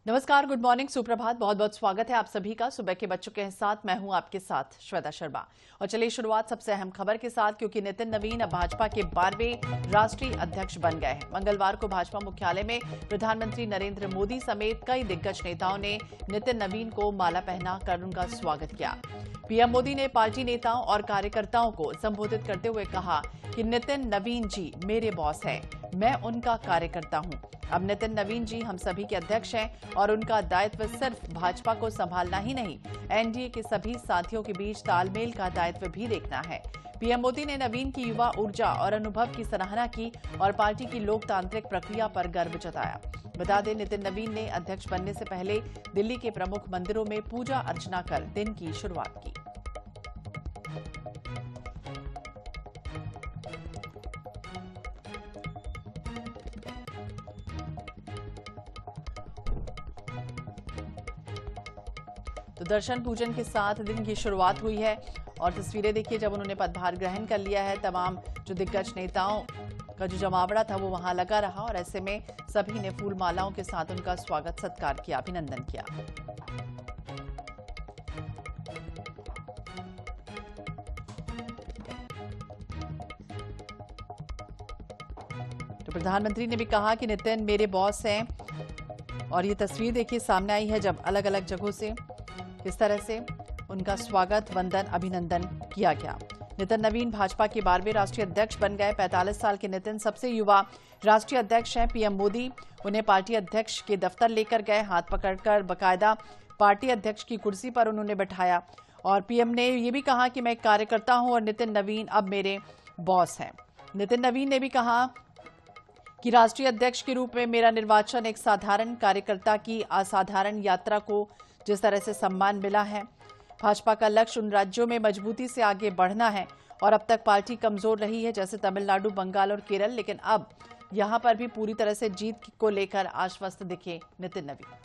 नमस्कार, good morning, सुप्रभात। बहुत बहुत स्वागत है आप सभी का सुबह के बच्चों के साथ। मैं हूं आपके साथ श्वेता शर्मा। और चलिए शुरुआत सबसे अहम खबर के साथ, क्योंकि नितिन नवीन अब भाजपा के 12वें राष्ट्रीय अध्यक्ष बन गए हैं। मंगलवार को भाजपा मुख्यालय में प्रधानमंत्री नरेंद्र मोदी समेत कई दिग्गज नेताओं ने नितिन नवीन को माला पहनाकर उनका स्वागत किया। पीएम मोदी ने पार्टी नेताओं और कार्यकर्ताओं को संबोधित करते हुए कहा कि नितिन नवीन जी मेरे बॉस हैं, मैं उनका कार्यकर्ता हूं। अब नितिन नवीन जी हम सभी के अध्यक्ष हैं और उनका दायित्व सिर्फ भाजपा को संभालना ही नहीं, एनडीए के सभी साथियों के बीच तालमेल का दायित्व भी देखना है। पीएम मोदी ने नवीन की युवा ऊर्जा और अनुभव की सराहना की और पार्टी की लोकतांत्रिक प्रक्रिया पर गर्व जताया। बता दें, नितिन नवीन ने अध्यक्ष बनने से पहले दिल्ली के प्रमुख मंदिरों में पूजा अर्चना कर दिन की शुरुआत की। तो दर्शन पूजन के साथ दिन की शुरुआत हुई है और तस्वीरें देखिए जब उन्होंने पदभार ग्रहण कर लिया है। तमाम जो दिग्गज नेताओं का जो जमावड़ा था वो वहां लगा रहा और ऐसे में सभी ने फूल मालाओं के साथ उनका स्वागत सत्कार किया, अभिनंदन किया। तो प्रधानमंत्री ने भी कहा कि नितिन मेरे बॉस हैं और ये तस्वीर देखिए सामने आई है जब अलग अलग जगहों से किस तरह से उनका स्वागत, वंदन, अभिनंदन किया गया। नितिन नवीन भाजपा के 12वें राष्ट्रीय अध्यक्ष बन गए। 45 साल के नितिन सबसे युवा राष्ट्रीय अध्यक्ष हैं। पीएम मोदी उन्हें पार्टी अध्यक्ष के दफ्तर लेकर गए, हाथ पकड़कर बकायदा पार्टी अध्यक्ष की कुर्सी पर उन्होंने बैठाया और पीएम ने ये भी कहा कि मैं एक कार्यकर्ता हूं और नितिन नवीन अब मेरे बॉस हैं। नितिन नवीन ने भी कहा कि राष्ट्रीय अध्यक्ष के रूप में मेरा निर्वाचन एक साधारण कार्यकर्ता की असाधारण यात्रा को जिस तरह से सम्मान मिला है। भाजपा का लक्ष्य उन राज्यों में मजबूती से आगे बढ़ना है और अब तक पार्टी कमजोर रही है जैसे तमिलनाडु, बंगाल और केरल, लेकिन अब यहां पर भी पूरी तरह से जीत को लेकर आश्वस्त दिखे नितिन नवीन।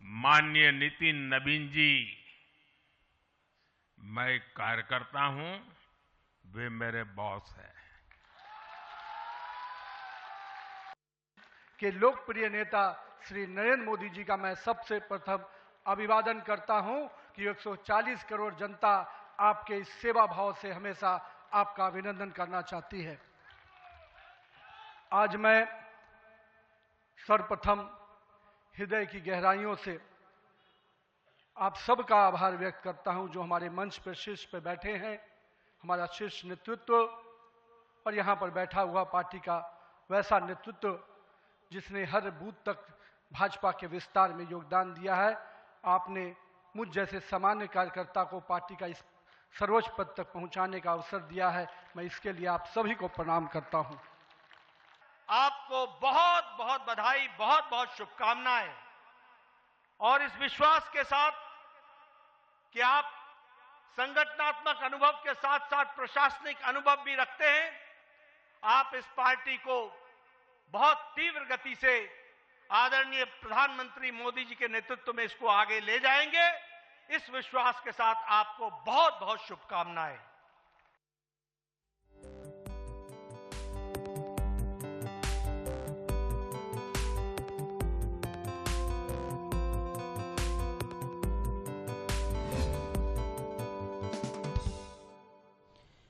माननीय नितिन नवीन जी, मैं एक कार्यकर्ता हूं, वे मेरे बॉस हैं। कि लोकप्रिय नेता श्री नरेंद्र मोदी जी का मैं सबसे प्रथम अभिवादन करता हूं कि 140 करोड़ जनता आपके इस सेवा भाव से हमेशा आपका अभिनंदन करना चाहती है। आज मैं सर्वप्रथम हृदय की गहराइयों से आप सबका आभार व्यक्त करता हूं जो हमारे मंच पर शीर्ष पर बैठे हैं, हमारा शीर्ष नेतृत्व और यहां पर बैठा हुआ पार्टी का वैसा नेतृत्व जिसने हर बूथ तक भाजपा के विस्तार में योगदान दिया है। आपने मुझ जैसे सामान्य कार्यकर्ता को पार्टी का इस सर्वोच्च पद तक पहुंचाने का अवसर दिया है। मैं इसके लिए आप सभी को प्रणाम करता हूं। आपको बहुत बहुत बधाई, बहुत बहुत शुभकामनाएं और इस विश्वास के साथ कि आप संगठनात्मक अनुभव के साथ साथ प्रशासनिक अनुभव भी रखते हैं, आप इस पार्टी को बहुत तीव्र गति से आदरणीय प्रधानमंत्री मोदी जी के नेतृत्व में इसको आगे ले जाएंगे। इस विश्वास के साथ आपको बहुत बहुत शुभकामनाएं।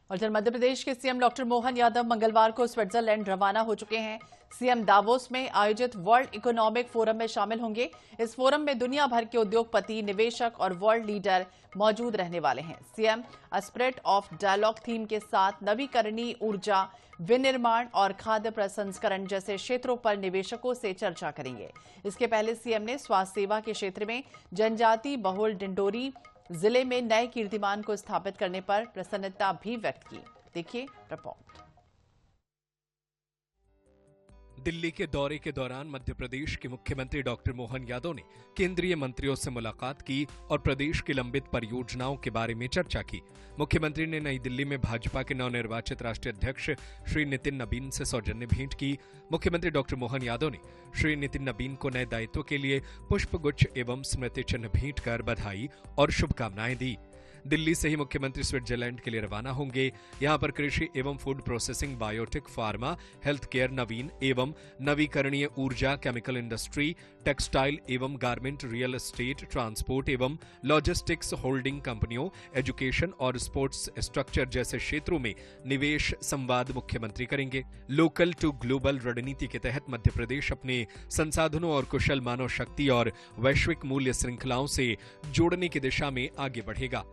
और मध्य प्रदेश के सीएम डॉक्टर मोहन यादव मंगलवार को स्विट्जरलैंड रवाना हो चुके हैं। सीएम दावोस में आयोजित वर्ल्ड इकोनॉमिक फोरम में शामिल होंगे। इस फोरम में दुनिया भर के उद्योगपति, निवेशक और वर्ल्ड लीडर मौजूद रहने वाले हैं। CM a spirit of dialogue theme के साथ नवीकरणीय ऊर्जा, विनिर्माण और खाद्य प्रसंस्करण जैसे क्षेत्रों पर निवेशकों से चर्चा करेंगे। इसके पहले सीएम ने स्वास्थ्य सेवा के क्षेत्र में जनजाति बहुल डिंडोरी जिले में नए कीर्तिमान को स्थापित करने पर प्रसन्नता भी व्यक्त की। देखिए रिपोर्ट। दिल्ली के दौरे के दौरान मध्य प्रदेश के मुख्यमंत्री डॉक्टर मोहन यादव ने केंद्रीय मंत्रियों से मुलाकात की और प्रदेश की लंबित परियोजनाओं के बारे में चर्चा की। मुख्यमंत्री ने नई दिल्ली में भाजपा के नवनिर्वाचित राष्ट्रीय अध्यक्ष श्री नितिन नवीन से सौजन्य भेंट की। मुख्यमंत्री डॉक्टर मोहन यादव ने श्री नितिन नवीन को नए दायित्व के लिए पुष्पगुच्छ एवं स्मृति चिन्ह भेंट कर बधाई और शुभकामनाएं दी। दिल्ली से ही मुख्यमंत्री स्विट्जरलैंड के लिए रवाना होंगे। यहां पर कृषि एवं food processing, biotech, pharma, health care, नवीन एवं नवीकरणीय ऊर्जा, केमिकल इंडस्ट्री, टेक्सटाइल एवं गारमेंट, रियल एस्टेट, ट्रांसपोर्ट एवं लॉजिस्टिक्स, होल्डिंग कंपनियों, एजुकेशन और स्पोर्ट्स स्ट्रक्चर जैसे क्षेत्रों में निवेश संवाद मुख्यमंत्री करेंगे। लोकल टू ग्लोबल रणनीति के तहत मध्य प्रदेश अपने संसाधनों और कुशल मानव शक्ति और वैश्विक मूल्य श्रृंखलाओं से जोड़ने की दिशा में आगे बढ़ेगा।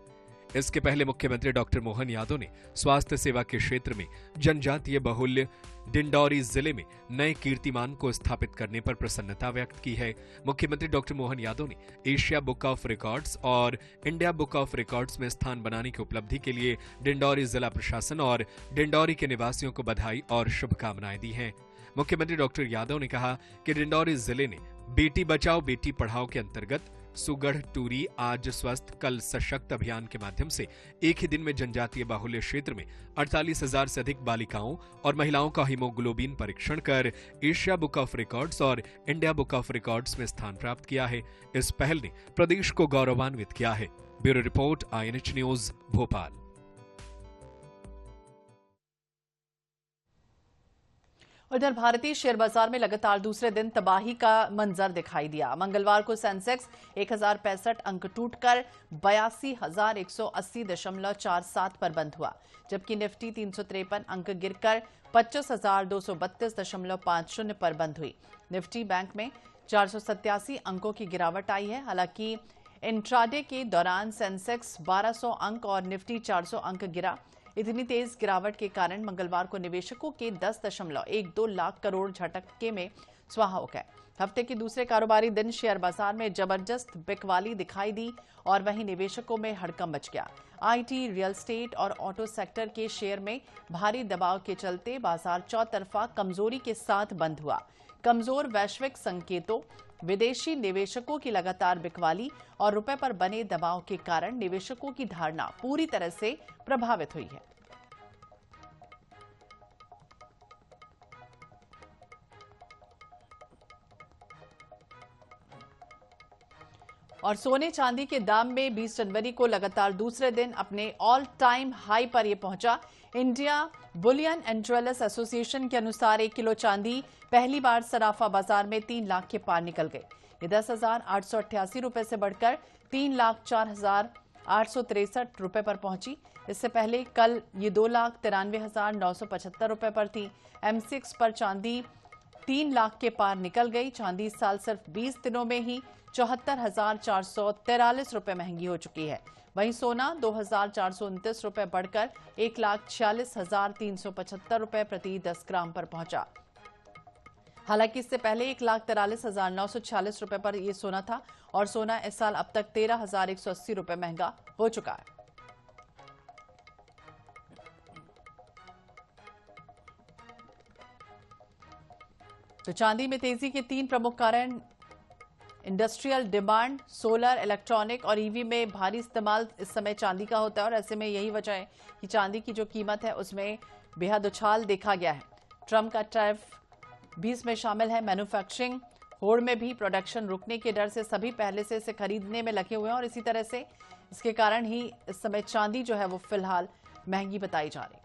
इसके पहले मुख्यमंत्री डॉक्टर मोहन यादव ने स्वास्थ्य सेवा के क्षेत्र में जनजातीय बहुल्य डिंडौरी जिले में नए कीर्तिमान को स्थापित करने पर प्रसन्नता व्यक्त की है। मुख्यमंत्री डॉक्टर मोहन यादव ने एशिया बुक ऑफ रिकॉर्ड्स और इंडिया बुक ऑफ रिकॉर्ड्स में स्थान बनाने की उपलब्धि के लिए डिंडौरी जिला प्रशासन और डिंडौरी के निवासियों को बधाई और शुभकामनाएं दी हैं। मुख्यमंत्री डॉक्टर यादव ने कहा कि डिंडौरी जिले ने बेटी बचाओ बेटी पढ़ाओ के अंतर्गत सुगढ़ टूरी आज स्वस्थ कल सशक्त अभियान के माध्यम से एक ही दिन में जनजातीय बाहुल्य क्षेत्र में 48,000 से अधिक बालिकाओं और महिलाओं का हीमोग्लोबिन परीक्षण कर एशिया बुक ऑफ रिकॉर्ड्स और इंडिया बुक ऑफ रिकॉर्ड्स में स्थान प्राप्त किया है। इस पहल ने प्रदेश को गौरवान्वित किया है। Bureau report, INH news, Bhopal. उधर भारतीय शेयर बाजार में लगातार दूसरे दिन तबाही का मंजर दिखाई दिया। मंगलवार को सेंसेक्स 1065 अंक टूटकर 82,180.47 पर बंद हुआ, जबकि निफ्टी 353 अंक गिरकर 25,232.50 पर बंद हुई। निफ्टी बैंक में 487 अंकों की गिरावट आई है। हालांकि इंट्राडे के दौरान सेंसेक्स 1200 अंक और निफ्टी 400 अंक गिरा। इतनी तेज गिरावट के कारण मंगलवार को निवेशकों के 10.12 लाख करोड़ झटके में स्वाहा हो गए। हफ्ते के दूसरे कारोबारी दिन शेयर बाजार में जबरदस्त बिकवाली दिखाई दी और वहीं निवेशकों में हड़कंप मच गया। आईटी, रियल एस्टेट और ऑटो सेक्टर के शेयर में भारी दबाव के चलते बाजार चौतरफा कमजोरी के साथ बंद हुआ। कमजोर वैश्विक संकेतों, विदेशी निवेशकों की लगातार बिकवाली और रुपए पर बने दबाव के कारण निवेशकों की धारणा पूरी तरह से प्रभावित हुई है। और सोने चांदी के दाम में 20 जनवरी को लगातार दूसरे दिन अपने ऑल टाइम हाई पर यह पहुंचा। India Boolean and jewellers association के अनुसार 1 किलो चांदी पहली बार सराफा बाजार में 3 लाख के पार निकल गई। ये 10,888 रुपए से बढ़कर 3,04,863 रुपए पर पहुंची। इससे पहले कल ये 2,93,975 रुपए पर थी। M6 पर चांदी 3 लाख के पार निकल गई। चांदी इस साल सिर्फ 20 दिनों में ही 74,443 रुपए महंगी हो चुकी है। वहीं सोना 2,429 रुपए बढ़कर 1,46,375 रुपए प्रति 10 ग्राम पर पहुंचा। हालांकि इससे पहले 1,43,946 रुपए पर यह सोना था और सोना इस साल अब तक 13,180 रुपए महंगा हो चुका है। तो चांदी में तेजी के 3 प्रमुख कारण इंडस्ट्रियल डिमांड, सोलर, इलेक्ट्रॉनिक और ईवी में भारी इस्तेमाल इस समय चांदी का होता है और ऐसे में यही वजह है कि चांदी की जो कीमत है उसमें बेहद उछाल देखा गया है। ट्रंप का टैरिफ भी इसमें शामिल है। मैन्युफैक्चरिंग होड़ में भी प्रोडक्शन रुकने के डर से सभी पहले से इसे खरीदने में लगे हुए हैं और इसी तरह से इसके कारण ही इस समय चांदी जो है वो फिलहाल महंगी बताई जा रही है।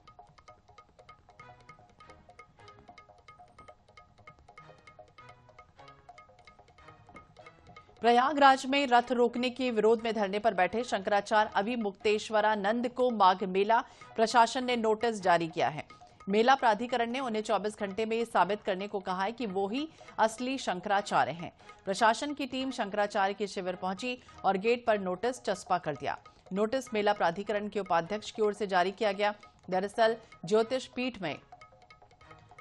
प्रयागराज में रथ रोकने के विरोध में धरने पर बैठे शंकराचार्य अविमुक्तेश्वरानंद को माघ मेला प्रशासन ने नोटिस जारी किया है। मेला प्राधिकरण ने उन्हें 24 घंटे में ये साबित करने को कहा है कि वो ही असली शंकराचार्य हैं। प्रशासन की टीम शंकराचार्य के शिविर पहुंची और गेट पर नोटिस चस्पा कर दिया। नोटिस मेला प्राधिकरण के उपाध्यक्ष की ओर से जारी किया गया। दरअसल ज्योतिष पीठ में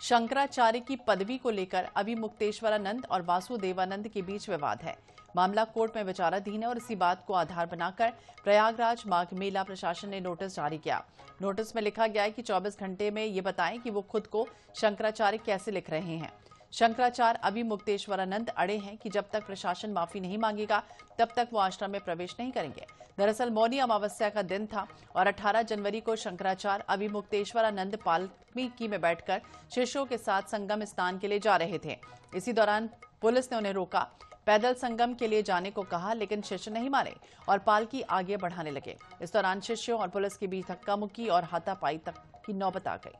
शंकराचार्य की पदवी को लेकर अविमुक्तेश्वरानंद और वासुदेवानंद के बीच विवाद है। मामला कोर्ट में विचाराधीन है और इसी बात को आधार बनाकर प्रयागराज माघ मेला प्रशासन ने नोटिस जारी किया। नोटिस में लिखा गया है कि 24 घंटे में ये बताएं कि वो खुद को शंकराचार्य कैसे लिख रहे हैं। शंकराचार्य अभी मुक्तेश्वरानंद अड़े हैं कि जब तक प्रशासन माफी नहीं मांगेगा तब तक वो आश्रम में प्रवेश नहीं करेंगे। दरअसल मौनी अमावस्या का दिन था और 18 जनवरी को शंकराचार्य अभी मुक्तेश्वरानंद पालकी में बैठकर शिष्यों के साथ संगम स्नान के लिए जा रहे थे। इसी दौरान पुलिस ने उन्हें रोका, पैदल संगम के लिए जाने को कहा, लेकिन शिष्य नहीं माने और पालकी आगे बढ़ाने लगे। इस दौरान शिष्यों और पुलिस के बीच धक्का मुक्की और हाथापाई तक की नौबत आ गई।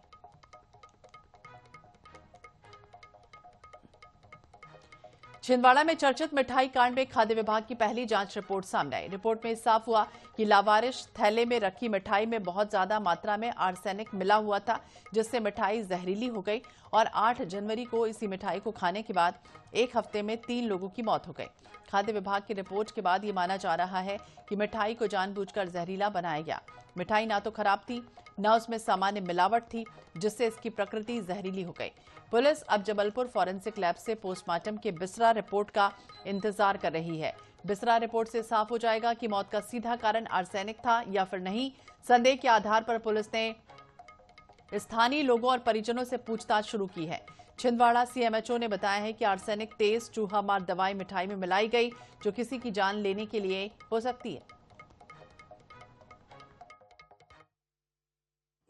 छिंदवाड़ा में चर्चित मिठाई कांड में खाद्य विभाग की पहली जांच रिपोर्ट सामने आई। रिपोर्ट में साफ हुआ कि लावारिश थैले में रखी मिठाई में बहुत ज्यादा मात्रा में आर्सेनिक मिला हुआ था, जिससे मिठाई जहरीली हो गई और 8 जनवरी को इसी मिठाई को खाने के बाद एक हफ्ते में 3 लोगों की मौत हो गई। खाद्य विभाग की रिपोर्ट के बाद ये माना जा रहा है कि मिठाई को जानबूझकर जहरीला बनाया गया। मिठाई ना तो खराब थी, न उसमें सामान्य मिलावट थी, जिससे इसकी प्रकृति जहरीली हो गई। पुलिस अब जबलपुर फॉरेंसिक लैब से पोस्टमार्टम के बिसरा रिपोर्ट का इंतजार कर रही है। बिसरा रिपोर्ट से साफ हो जाएगा कि मौत का सीधा कारण आर्सेनिक था या फिर नहीं। संदेह के आधार पर पुलिस ने स्थानीय लोगों और परिजनों से पूछताछ शुरू की है। छिंदवाड़ा सीएमएचओ ने बताया है कि आर्सेनिक तेज चूहा मार दवाई मिठाई में मिलाई गई, जो किसी की जान लेने के लिए हो सकती है।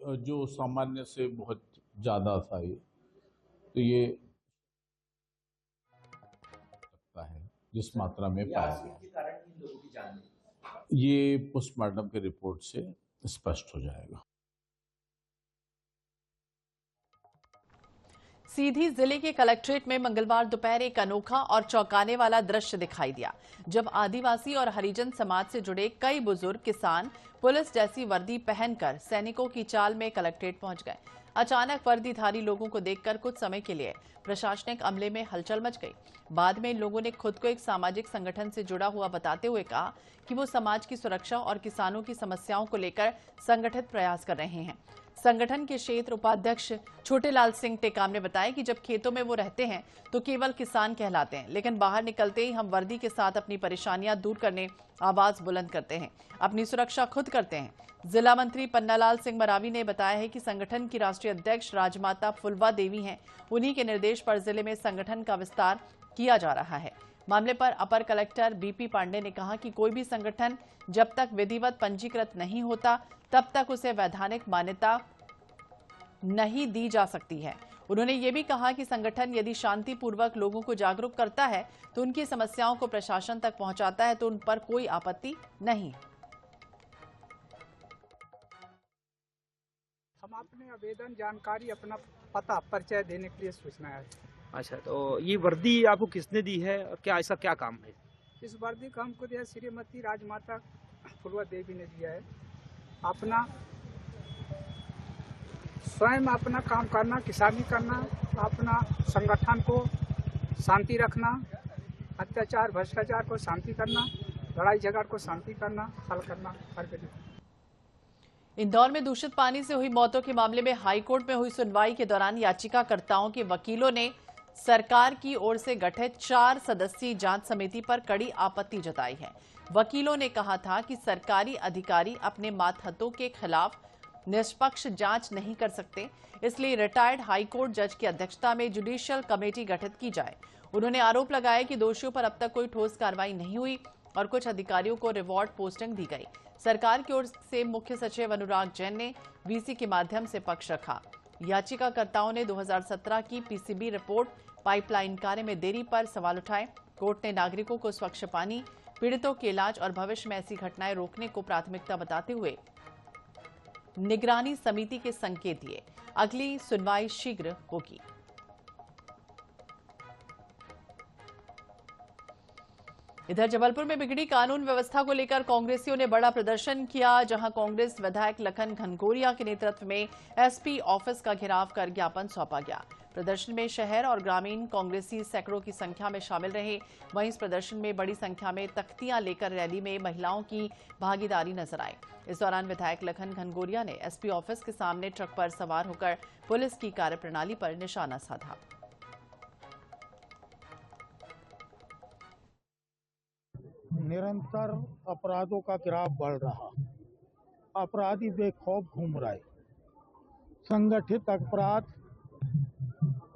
जो सामान्य से बहुत ज्यादा था तो ये लगता है जिस मात्रा में पाया गया, ये पोस्टमार्टम के रिपोर्ट से स्पष्ट हो जाएगा। सीधी जिले के कलेक्ट्रेट में मंगलवार दोपहर एक अनोखा और चौंकाने वाला दृश्य दिखाई दिया, जब आदिवासी और हरिजन समाज से जुड़े कई बुजुर्ग किसान पुलिस जैसी वर्दी पहनकर सैनिकों की चाल में कलेक्ट्रेट पहुंच गए। अचानक वर्दीधारी लोगों को देखकर कुछ समय के लिए प्रशासनिक अमले में हलचल मच गई। बाद में इन लोगों ने खुद को एक सामाजिक संगठन से जुड़ा हुआ बताते हुए कहा कि वो समाज की सुरक्षा और किसानों की समस्याओं को लेकर संगठित प्रयास कर रहे हैं। संगठन के क्षेत्र उपाध्यक्ष छोटेलाल सिंह टेकाम ने बताया कि जब खेतों में वो रहते हैं तो केवल किसान कहलाते हैं, लेकिन बाहर निकलते ही हम वर्दी के साथ अपनी परेशानियां दूर करने आवाज बुलंद करते हैं, अपनी सुरक्षा खुद करते हैं। जिला मंत्री पन्नालाल सिंह मरावी ने बताया है कि संगठन की राष्ट्रीय अध्यक्ष राजमाता फुलवा देवी हैं। उन्हीं के निर्देश पर जिले में संगठन का विस्तार किया जा रहा है। मामले पर अपर कलेक्टर बीपी पांडे ने कहा कि कोई भी संगठन जब तक विधिवत पंजीकृत नहीं होता तब तक उसे वैधानिक मान्यता नहीं दी जा सकती है। उन्होंने ये भी कहा कि संगठन यदि शांतिपूर्वक लोगों को जागरूक करता है तो उनकी समस्याओं को प्रशासन तक पहुंचाता है तो उन पर कोई आपत्ति नहीं। हम अपने आवेदन जानकारी अपना पता परिचय देने के लिए सूचना है। अच्छा, तो ये वर्दी आपको किसने दी है और क्या ऐसा क्या काम है? इस वर्दी का हमको दिया श्रीमती राजमाता फुलवा देवी ने दिया है। अपना स्वयं अपना काम करना, किसानी करना, अपना संगठन को शांति रखना, अत्याचार भ्रष्टाचार को शांति करना, लड़ाई झगड़ को शांति करना, हल करना। इंदौर में दूषित पानी से हुई मौतों के मामले में हाईकोर्ट में हुई सुनवाई के दौरान याचिकाकर्ताओं के वकीलों ने सरकार की ओर से गठित 4 सदस्यीय जांच समिति पर कड़ी आपत्ति जताई है। वकीलों ने कहा था कि सरकारी अधिकारी अपने मातहतों के खिलाफ निष्पक्ष जांच नहीं कर सकते, इसलिए रिटायर्ड हाईकोर्ट जज की अध्यक्षता में जुडिशियल कमेटी गठित की जाए। उन्होंने आरोप लगाया कि दोषियों पर अब तक कोई ठोस कार्रवाई नहीं हुई और कुछ अधिकारियों को रिवॉर्ड पोस्टिंग दी गई। सरकार की ओर से मुख्य सचिव अनुराग जैन ने वीसी के माध्यम से पक्ष रखा। याचिकाकर्ताओं ने 2017 की पीसीबी रिपोर्ट पाइपलाइन कार्य में देरी पर सवाल उठाए। कोर्ट ने नागरिकों को स्वच्छ पानी, पीड़ितों के इलाज और भविष्य में ऐसी घटनाएं रोकने को प्राथमिकता बताते हुए निगरानी समिति के संकेत दिए। अगली सुनवाई शीघ्र होगी। इधर जबलपुर में बिगड़ी कानून व्यवस्था को लेकर कांग्रेसियों ने बड़ा प्रदर्शन किया, जहां कांग्रेस विधायक लखन घनघोरिया के नेतृत्व में एसपी ऑफिस का घेराव कर ज्ञापन सौंपा गया। प्रदर्शन में शहर और ग्रामीण कांग्रेसी सैकड़ों की संख्या में शामिल रहे। वहीं इस प्रदर्शन में बड़ी संख्या में तख्तियां लेकर रैली में महिलाओं की भागीदारी नजर आई। इस दौरान विधायक लखन घनघोरिया ने एसपी ऑफिस के सामने ट्रक पर सवार होकर पुलिस की कार्यप्रणाली पर निशाना साधा। निरंतर अपराधों का गिराव बढ़ रहा, अपराधी बेखौफ घूम रहे, संगठित अपराध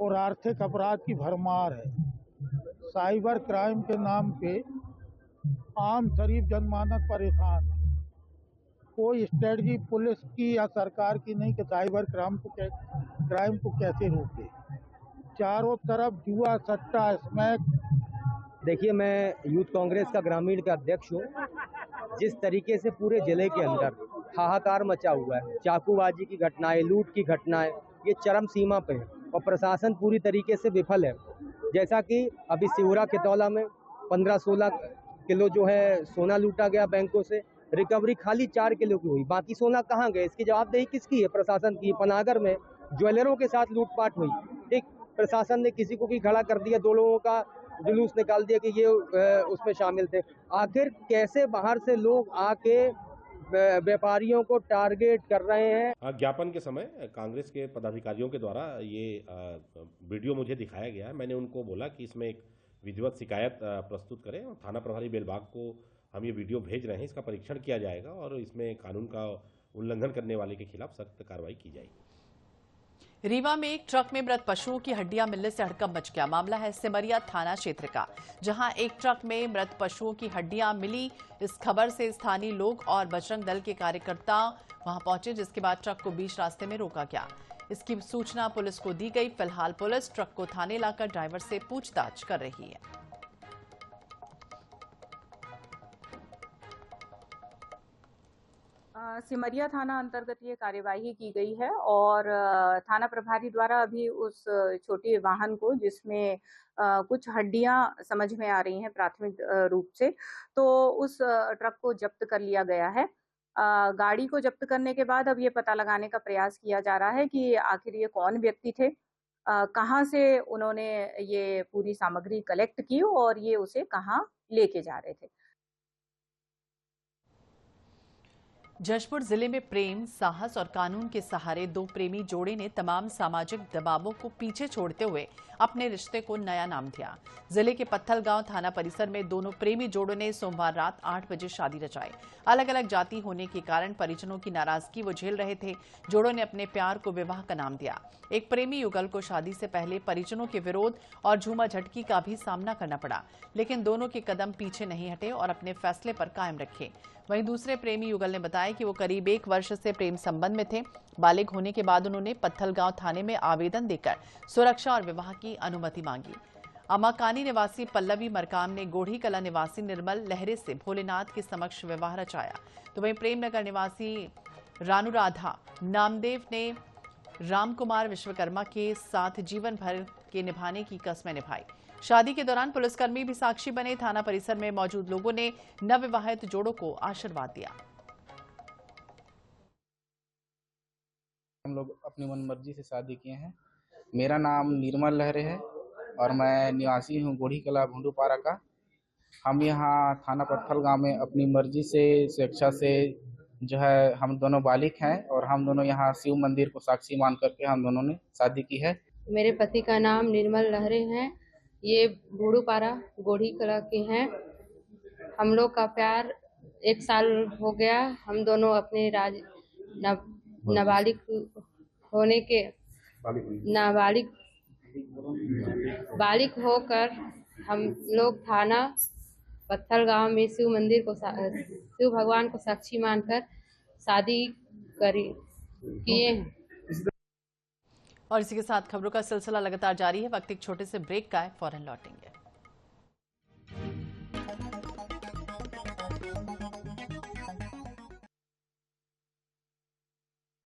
और आर्थिक अपराध की भरमार है। साइबर क्राइम के नाम पे आम शरीफ जनमानस परेशान है। कोई स्ट्रेटजी पुलिस की या सरकार की नहीं कि साइबर क्राइम को कैसे रोके। चारों तरफ जुआ, सट्टा, स्मैक। देखिए, मैं यूथ कांग्रेस का ग्रामीण का अध्यक्ष हूँ। जिस तरीके से पूरे जिले के अंदर हाहाकार मचा हुआ है, चाकूबाजी की घटनाएं, लूट की घटनाएं, ये चरम सीमा पे है और प्रशासन पूरी तरीके से विफल है। जैसा कि अभी सिहुरा खितौला में 15-16 किलो जो है सोना लूटा गया बैंकों से, रिकवरी खाली 4 किलो की हुई, बाकी सोना कहाँ गए, इसकी जवाबदेही किसकी है? प्रशासन की। पनागर में ज्वेलरों के साथ लूटपाट हुई, ठीक, प्रशासन ने किसी को भी खड़ा कर दिया, 2 लोगों का जुलूस निकाल दिया कि ये उसमें शामिल थे। आखिर कैसे बाहर से लोग आके व्यापारियों को टारगेट कर रहे हैं? ज्ञापन के समय कांग्रेस के पदाधिकारियों के द्वारा ये वीडियो मुझे दिखाया गया है। मैंने उनको बोला कि इसमें एक विधिवत शिकायत प्रस्तुत करें और थाना प्रभारी बेलबाग को हम ये वीडियो भेज रहे हैं, इसका परीक्षण किया जाएगा और इसमें कानून का उल्लंघन करने वाले के खिलाफ सख्त कार्रवाई की जाएगी। रीवा में एक ट्रक में मृत पशुओं की हड्डियां मिलने से हड़कंप मच गया। मामला है सिमरिया थाना क्षेत्र का, जहां एक ट्रक में मृत पशुओं की हड्डियां मिली। इस खबर से स्थानीय लोग और बजरंग दल के कार्यकर्ता वहां पहुंचे, जिसके बाद ट्रक को बीच रास्ते में रोका गया। इसकी सूचना पुलिस को दी गई। फिलहाल पुलिस ट्रक को थाने लाकर ड्राइवर से पूछताछ कर रही है। सिमरिया थाना अंतर्गत ये कार्यवाही की गई है और थाना प्रभारी द्वारा अभी उस छोटे वाहन को, जिसमें कुछ हड्डियां समझ में आ रही हैं प्राथमिक रूप से, तो उस ट्रक को जब्त कर लिया गया है। गाड़ी को जब्त करने के बाद अब ये पता लगाने का प्रयास किया जा रहा है कि आखिर ये कौन व्यक्ति थे, कहां से उन्होंने ये पूरी सामग्री कलेक्ट की और ये उसे कहां लेके जा रहे थे। जशपुर जिले में प्रेम, साहस और कानून के सहारे 2 प्रेमी जोड़े ने तमाम सामाजिक दबावों को पीछे छोड़ते हुए अपने रिश्ते को नया नाम दिया। जिले के पत्थलगांव थाना परिसर में दोनों प्रेमी जोड़ों ने सोमवार रात 8 बजे शादी रचाई। अलग अलग जाति होने के कारण परिजनों की नाराजगी वो झेल रहे थे। जोड़ों ने अपने प्यार को विवाह का नाम दिया। एक प्रेमी युगल को शादी से पहले परिजनों के विरोध और झूमा झटकी का भी सामना करना पड़ा, लेकिन दोनों के कदम पीछे नहीं हटे और अपने फैसले पर कायम रखे। वहीं दूसरे प्रेमी युगल ने बताया कि वो करीब 1 वर्ष से प्रेम संबंध में थे। बालिग होने के बाद उन्होंने पत्थलगांव थाने में आवेदन देकर सुरक्षा और विवाह की अनुमति मांगी। अमाकानी निवासी पल्लवी मरकाम ने गोढ़ी कला निवासी निर्मल लहरे से भोलेनाथ के समक्ष विवाह रचाया। तो वहीं प्रेमनगर निवासी रानुराधा नामदेव ने राम कुमार विश्वकर्मा के साथ जीवन भर के निभाने की कस्में निभाई। शादी के दौरान पुलिसकर्मी भी साक्षी बने। थाना परिसर में मौजूद लोगों ने नवविवाहित जोड़ों को आशीर्वाद दिया। हम लोग अपनी मनमर्जी से शादी किए हैं। मेरा नाम निर्मल लहरे है और मैं निवासी हूँ गोढ़ी कला भूंडूपारा का। हम यहाँ थाना पत्थलगांव में अपनी मर्जी से स्वेच्छा से जो है हम दोनों बालिग हैं और हम दोनों यहाँ शिव मंदिर को साक्षी मान करके हम दोनों ने शादी की है। मेरे पति का नाम निर्मल लहरे है, ये भूंडूपारा गोढ़ी कला के हैं। हम लोग का प्यार 1 साल हो गया। हम दोनों अपने नाबालिग होने के बालिग होकर हम लोग थाना पत्थलगांव में शिव मंदिर को शिव भगवान को साक्षी मानकर शादी किए हैं। और इसी के साथ खबरों का सिलसिला लगातार जारी है। वक्त एक छोटे से ब्रेक का है, फौरन लौटेंगे।